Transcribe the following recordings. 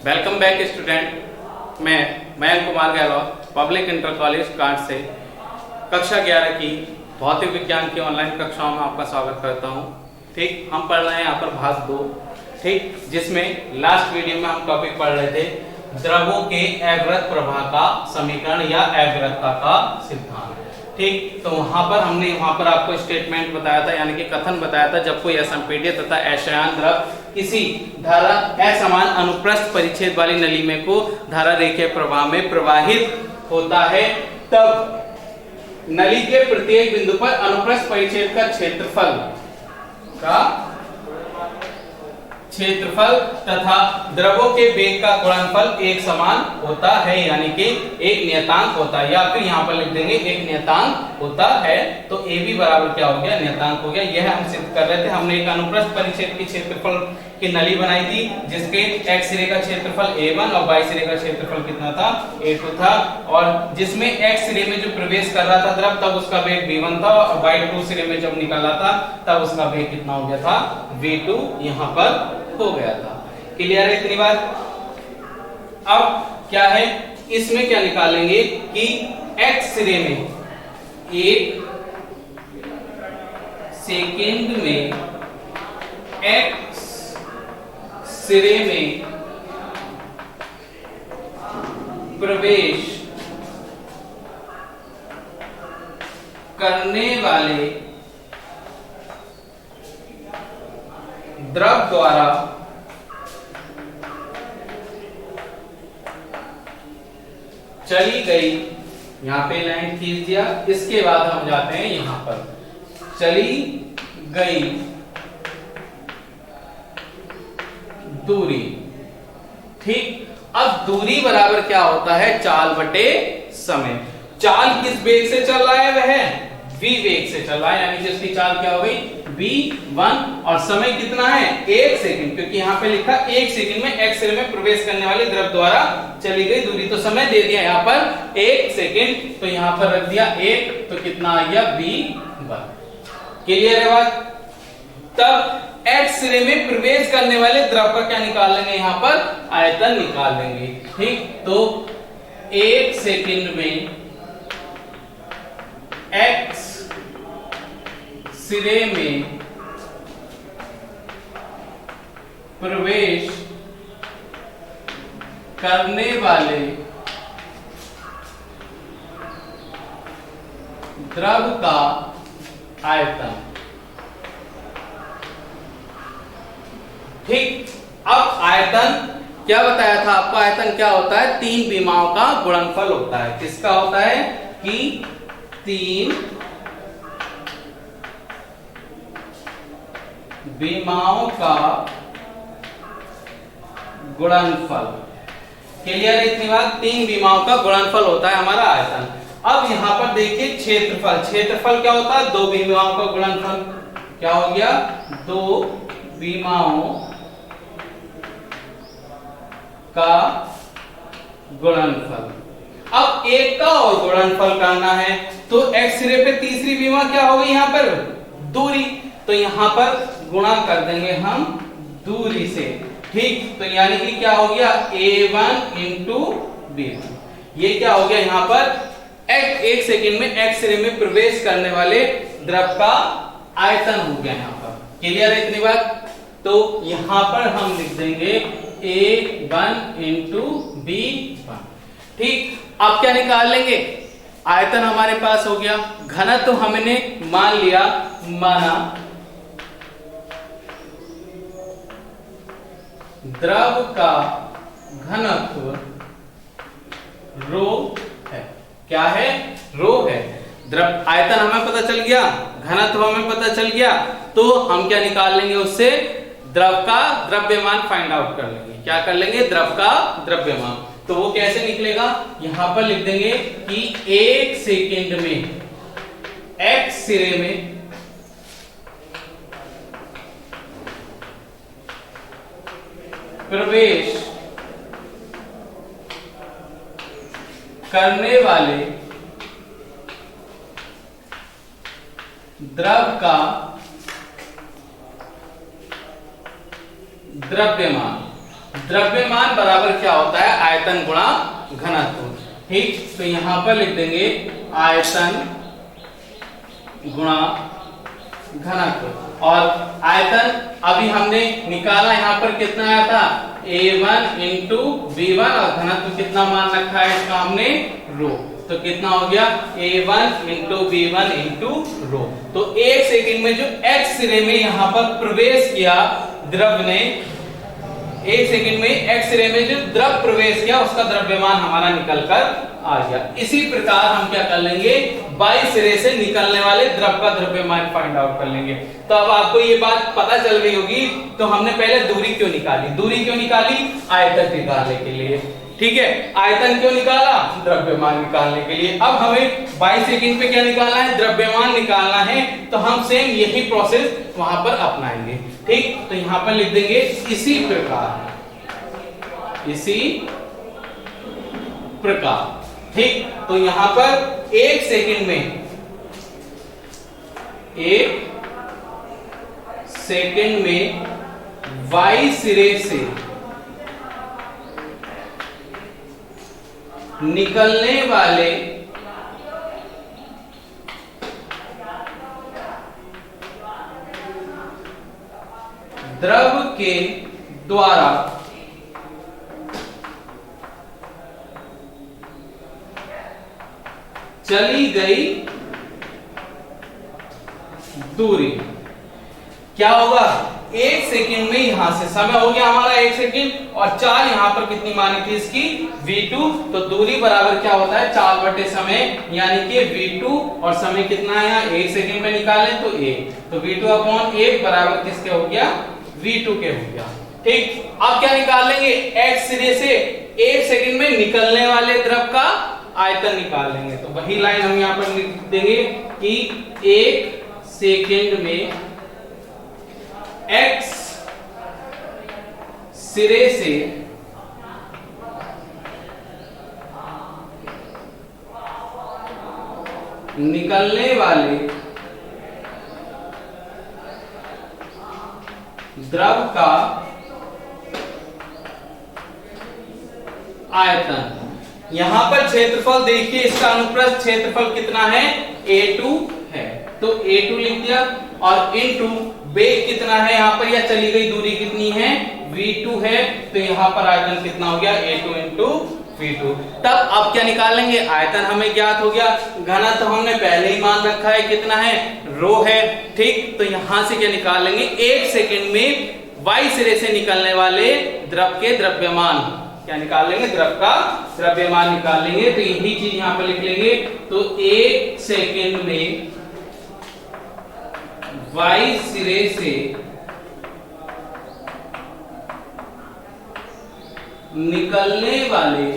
Welcome back student. मैं Mayank Kumar Gahlot public inter college Kant से कक्षा 11 की भौतिक विज्ञान की ऑनलाइन कक्षाओं में आपका स्वागत करता हूं। ठीक, हम पढ़ रहे हैं यहाँ पर भाग 2, ठीक, जिसमें लास्ट वीडियो में हम टॉपिक पढ़ रहे थे द्रवों के अवृत प्रवाह का समीकरण या अवृतता का सिद्धांत। ठीक, तो वहां पर आपको स्टेटमेंट बताया था, यानी कि कथन बताया था, जब कोई असंपीड्य तथा अशायन द्रव किसी धारा असमान अनुप्रस्थ परिच्छेद वाली नली में को धारा रेखीय प्रवाह में प्रवाहित होता है, तब नली के प्रत्येक बिंदु पर अनुप्रस्थ परिच्छेद का क्षेत्रफल तथा द्रवों के वेग का गुणनफल एक समान होता है, यानी कि एक नियतांक होता है, या फिर यहाँ पर लिख देंगे एक नियतांक होता है। तो ए बी बराबर क्या हो गया, नियतांक हो गया। यह हम सिद्ध कर रहे थे। हमने एक अनुप्रस्थ परिच्छेद की क्षेत्रफल की नली बनाई थी, जिसके x सिरे का क्षेत्रफल a1 और y सिरे का क्षेत्रफल कितना था, a2 था, और जिसमें x सिरे में जो प्रवेश कर रहा था द्रव, तब उसका वेग v1 था, और y2 सिरे में जब निकल रहा था तब उसका वेग कितना हो गया था, v2 यहाँ पर हो गया था। क्लियर है इतनी बात? अब क्या है, इसमें क्या निकालेंगे कि x सिरे में 1 सेकंड में x सिरे में प्रवेश करने वाले द्रव द्वारा चली गई, यहां पे लाइन खींच दिया। इसके बाद हम जाते हैं यहां पर चली गई दूरी। ठीक, अब दूरी बराबर क्या होता है, चाल बटे समय। चाल किस वेग से चल रहा है, वह v वेग से चल रहा है, यानी जिसकी चाल क्या हो गई v1, और समय कितना है 1 सेकंड, क्योंकि यहाँ पे लिखा 1 सेकंड में x सिरे में प्रवेश करने वाले द्रव द्वारा चली गई दूरी। तो समय दे दिया यहाँ पर 1 सेकंड, तो यहाँ पर रख दिया 1, तो कितना आ गया v1। क्लियर है बात? तब x सिरे में प्रवेश करने वाले द्रव का क्या निकाल लेंगे, यहाँ पर आयतन निकाल लेंगे। ठीक, तो 1 सेकंड में x सिरे में प्रवेश करने वाले द्रव का आयतन। ठीक, अब आयतन क्या बताया था आपको, आयतन क्या होता है, 3 विमाओं का गुणनफल होता है। किसका होता है कि 3 विमाओं का गुणनफल। क्लियर है इतनी बात? 3 विमाओं का गुणनफल होता है हमारा आयतन। अब यहां पर देखिए क्षेत्रफल। क्षेत्रफल क्या होता है, 2 विमाओं का गुणनफल। क्या हो गया, 2 विमाओं का गुणनफल। अब एक का और गुणनफल करना है, तो x सिरे पे तीसरी विमा क्या होगी, यहाँ पर दूरी, तो यहां पर गुणा कर देंगे हम दूरी से। ठीक, तो यानी कि क्या हो गया a1 इंटू b1। ये क्या हो गया, यहाँ पर 1 सेकंड में x सिरे में प्रवेश करने वाले द्रव का आयतन हो गया यहाँ पर। क्लियर है इतनी बात? तो यहां पर हम लिख देंगे a1 इंटू b1। ठीक, अब क्या निकाल लेंगे, आयतन हमारे पास हो गया, घनत्व हमने मान लिया, माना द्रव का घनत्व रो है। क्या है, रो है। द्रव आयतन हमें पता चल गया, घनत्व हमें पता चल गया, तो हम क्या निकाल लेंगे उससे, द्रव का द्रव्यमान फाइंड आउट कर लेंगे। क्या कर लेंगे, द्रव का द्रव्यमान। तो वो कैसे निकलेगा, यहां पर लिख देंगे कि 1 सेकंड में x सिरे में प्रवेश करने वाले द्रव का द्रव्यमान द्रव्यमान बराबर क्या होता है, आयतन गुणा घनत्व। ठीक, तो यहां पर लिख देंगे आयतन गुणा घनत्व। और आयतन अभी हमने निकाला, यहां पर कितना आया था, A1 इंटू V1, और घनत्व कितना मान रखा है इसका हमने, रो। तो कितना हो गया, A1 into V1 into rho. तो एक सेकंड में जो x सिरे में यहां पर प्रवेश किया द्रव ने, एक सेकंड में x सिरे में जो द्रव प्रवेश किया उसका द्रव्यमान हमारा निकल कर आ गया। इसी प्रकार हम क्या कर लेंगे, बाई सिरे से निकलने वाले द्रव का द्रव्यमान फाइंड आउट कर लेंगे। तो अब आपको ये बात पता चल गई होगी, तो हमने पहले दूरी क्यों निकाली, दूरी क्यों निकाली, आयतन निकालने के लिए। ठीक है, आयतन क्यों निकाला, द्रव्यमान निकालने के लिए। अब हमें 22 सेकंड पे क्या निकालना है, द्रव्यमान निकालना है। तो हम सेम यही प्रोसेस वहां पर अपनाएंगे। ठीक, तो यहां पर लिख देंगे इसी प्रकार, इसी प्रकार। ठीक, तो यहां पर एक सेकंड में, एक सेकंड में y सिरे से निकलने वाले द्रव के द्वारा चली गई दूरी क्या होगा, एक सेकंड में यहां से, समय हो गया हमारा एक सेकंड, और 4 यहां पर कितनी मानी थी इसकी, v2। तो दूरी बराबर क्या होता है, 4 बटे समय, यानी कि v2, और समय कितना है यहाँ, एक सेकंड में निकालें तो 1, तो v2 अपॉन 1 बराबर किसके हो गया, v2 के हो गया। ठीक, अब क्या निकाल लेंगे, x सिरे से एक सेकंड में निकलने वाले द्रव का आयतन निकाल लेंगे। तो वही लाइन हम यहां पर लिख देंगे कि एक सेकंड में x सिरे से निकलने वाले द्रव का आयतन। यहां पर क्षेत्रफल देखिए, इसका अनुप्रस्थ क्षेत्रफल कितना है, A2 है, तो A2 लिख दिया, और इनटू वेग कितना है यहाँ पर, या चली गई दूरी कितनी है, v2 है, तो यहाँ पर आयतन कितना हो गया, A2 इंटू v2। तब अब क्या निकाल लेंगे, आयतन हमें ज्ञात हो गया, घनत्व तो हमने पहले ही मान रखा है कितना है, रो है। ठीक, तो यहां से क्या निकाल लेंगे, एक सेकंड में y सिरे से निकलने वाले द्रव के द्रव्यमान, क्या निकाल लेंगे, द्रव का द्रव्यमान निकाल लेंगे। तो यही चीज यहां पर लिख लेंगे, तो एक सेकंड में y सिरे से निकलने वाले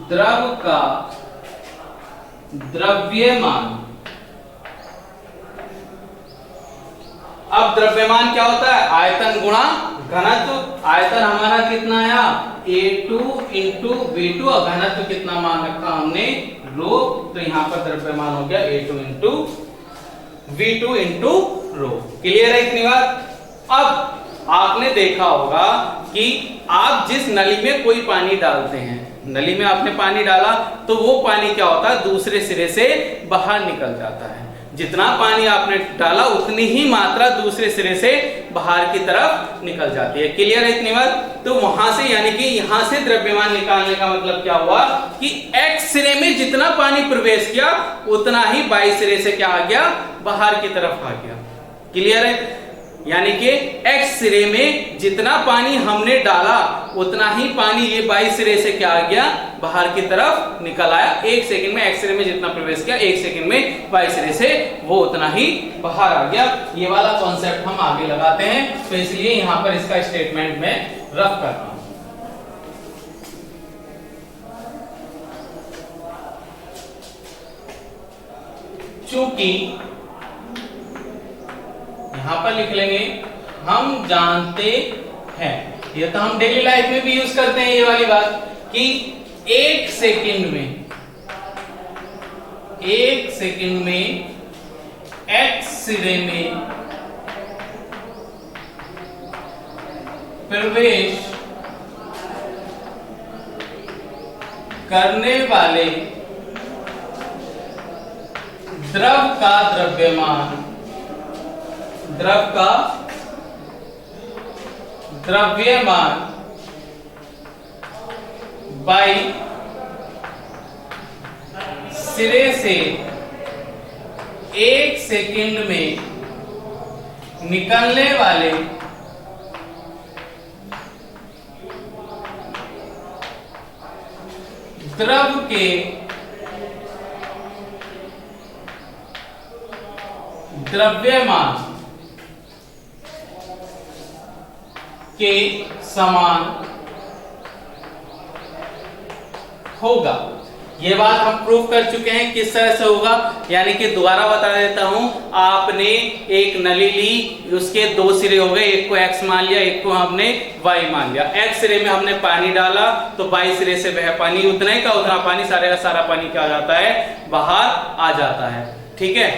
द्रव का द्रव्यमान। अब द्रव्यमान क्या होता है, आयतन गुणा घनत्व। आयतन हमारा कितना आया, A2 इंटू V2, और घनत्व कितना मान रखा हमने, रो। तो यहां पर द्रव्यमान हो गया A2 into V2 into rho. Clear है इतनी बात। अब आपने देखा होगा कि आप जिस नली में कोई पानी डालते हैं, नली में आपने पानी डाला तो वो पानी क्या होता है, दूसरे सिरे से बाहर निकल जाता है। जितना पानी आपने डाला उतनी ही मात्रा दूसरे सिरे से बाहर की तरफ निकल जाती है। क्लियर है इतनी बात। तो वहां से यानी कि यहां से द्रव्यमान निकालने का मतलब क्या हुआ कि x सिरे में जितना पानी प्रवेश किया उतना ही y सिरे से क्या आ गया, बाहर की तरफ आ गया। क्लियर है, यानी कि x सिरे में जितना पानी हमने डाला उतना ही पानी ये y सिरे से क्या आ गया, बाहर की तरफ निकल आया। एक सेकंड में x सिरे में जितना प्रवेश किया, एक सेकंड में y सिरे से वो उतना ही बाहर आ गया। ये वाला कॉन्सेप्ट हम आगे लगाते हैं, तो इसलिए यहां पर इसका स्टेटमेंट में रफ करता हूं। चूंकि यहां पर लिख लेंगे, हम जानते हैं, ये तो हम डेली लाइफ में भी यूज करते हैं ये वाली बात, कि एक सेकंड में x सिरे में प्रवेश करने वाले द्रव का द्रव्यमान, द्रव का द्रव्यमान बाई सिरे से 1 सेकंड में निकलने वाले द्रव के द्रव्यमान के समान होगा। ये बात हम प्रूव कर चुके हैं किस तरह से होगा, यानी कि दोबारा बता देता हूं। आपने एक नली ली, उसके 2 सिरे हो गए, एक को x मान लिया, एक को हमने y मान लिया। x सिरे में हमने पानी डाला तो y सिरे से वह पानी उतना ही का उतना पानी, सारे का सारा पानी क्या आ जाता है, बाहर आ जाता है। ठीक है,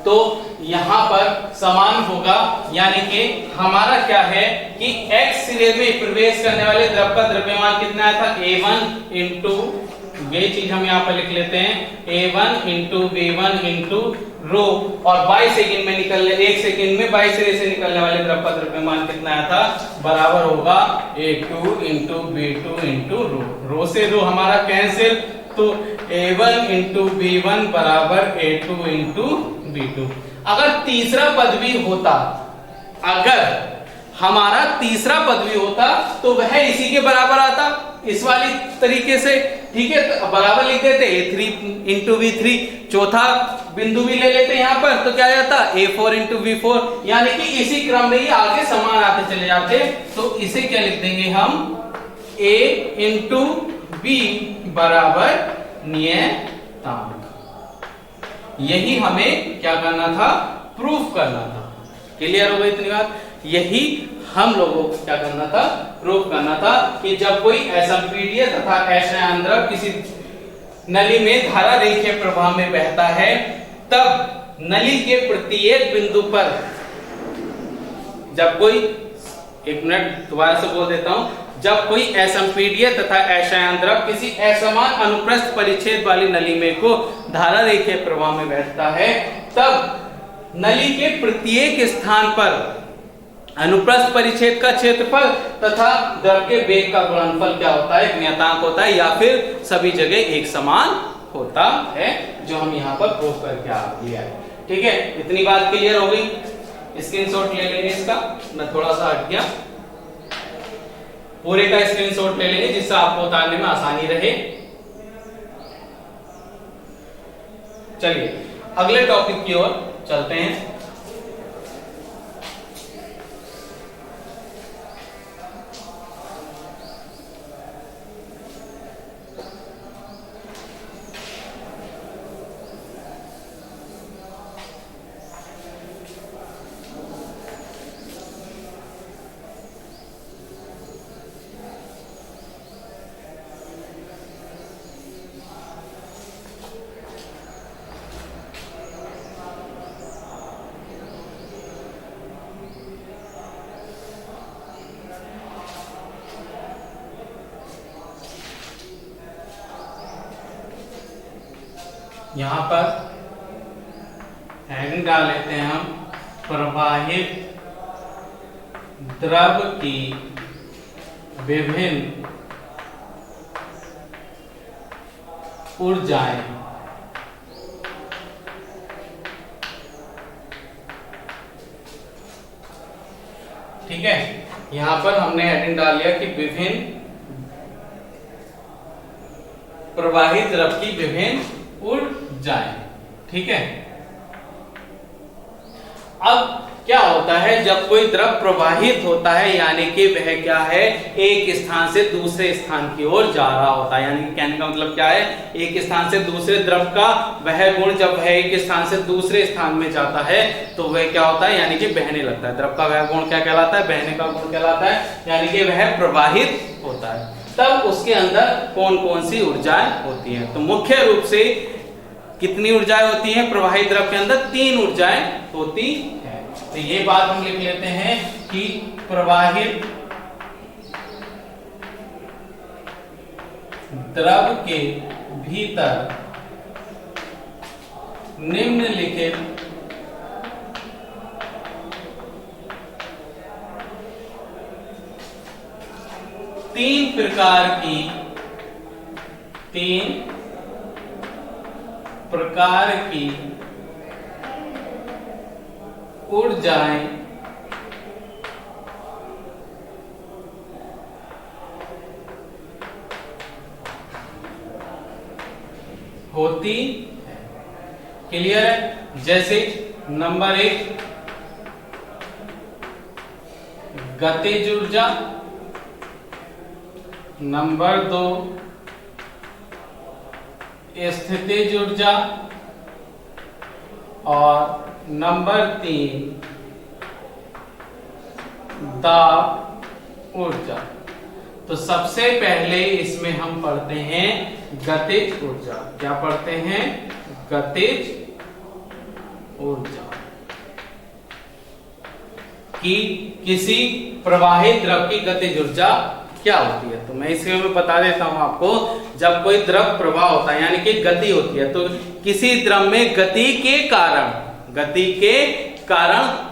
तो यहां पर समान होगा, यानी कि हमारा क्या है कि x सिरे में प्रवेश करने वाले द्रव का द्रव्यमान कितना आया था, A1 इंटू, ये चीज हम यहाँ पर लिख लेते हैं, A1 into V1 into rho, और 22 सेकंड में निकलने, 1 सेकंड में 22 सिरे से निकलने वाले द्रव का द्रव्यमान कितना आया था, बराबर होगा A2 into B2 into rho. रो से रो हमारा कैंसिल, तो A1 इंटू B1 बराबर A2 इंटू B2। अगर तीसरा पद भी होता, अगर हमारा तीसरा पद भी होता तो वह इसी के बराबर आता, इस वाली तरीके से। ठीक है, तो बराबर लिख देते A3 इंटू V3, चौथा बिंदु भी ले लेते यहाँ पर, तो क्या जाता A4 इंटू V4, यानी कि इसी क्रम में ही आगे समान आते चले जाते। तो इसे क्या लिख देंगे हम, A इंटू B बराबर नियतांक। यही हमें क्या करना था, प्रूफ करना था। क्लियर हो गई इतनी बात? यही हम लोगों को क्या करना था, प्रूफ करना था कि जब कोई असंपीड्य तथा अशायन द्रव किसी नली में धारा रेखीय प्रवाह में बहता है, तब नली के प्रत्येक बिंदु पर, जब कोई, एक मिनट दोबारा से बोल देता हूं, जब कोई असंपीड्य तथा अशायन द्रव किसी असमान अनुप्रस्थ परिच्छेद वाली नली में को धारा रेखीय प्रवाह में बहता है, तब नली के प्रत्येक स्थान पर अनुप्रस्थ परिच्छेद का क्षेत्रफल तथा द्रव के वेग का गुणनफल क्या होता है, नियतांक होता है, या फिर सभी जगह एक समान होता है, जो हम यहाँ पर प्रूफ करके आ लिया है। ठीक है, इतनी बात क्लियर हो गई। स्क्रीनशॉट ले लेंगे इसका, मैं थोड़ा सा हट गया, पूरे का स्क्रीनशॉट ले लेंगे जिससे आपको उतारने में आसानी रहे। चलिए अगले टॉपिक की ओर चलते हैं। यहां पर हेडिंग डाल लेते हैं हम, प्रवाहित द्रव की विभिन्न ऊर्जाएं। ठीक है, यहां पर हमने हेडिंग डाल लिया कि विभिन्न प्रवाहित द्रव की विभिन्न ऊर्जाएं। ठीक है, अब क्या होता है जब कोई द्रव प्रवाहित होता है, यानी कि वह क्या है, एक स्थान से दूसरे स्थान की ओर जा रहा होता है। यानी कहने का मतलब क्या है, एक स्थान से दूसरे द्रव का वह गुण जब वह एक स्थान से दूसरे स्थान में जाता है तो वह क्या होता है, यानी कि बहने लगता है। द्रव का वह गुण क्या कहलाता है, बहने का गुण कहलाता है, यानी कि वह प्रवाहित होता है। तब उसके अंदर कौन कौन सी ऊर्जाएं होती हैं, तो मुख्य रूप से कितनी ऊर्जाएं होती हैं प्रवाहित द्रव के अंदर, 3 ऊर्जाएं होती हैं। तो ये बात हम लिख लेते हैं कि प्रवाहित द्रव के भीतर निम्नलिखित तीन प्रकार की ऊर्जाएं होती है। क्लियर है? जैसे नंबर 1 गतिज ऊर्जा, नंबर 2 स्थितिज ऊर्जा और नंबर 3 दाब ऊर्जा। तो सबसे पहले इसमें हम पढ़ते हैं गतिज ऊर्जा। क्या पढ़ते हैं? गतिज ऊर्जा कि किसी प्रवाहित द्रव की गतिज ऊर्जा क्या होती है। तो मैं इसमें बता देता हूं आपको। जब कोई द्रव प्रवाह होता है यानी कि गति होती है, तो किसी द्रव में गति के कारण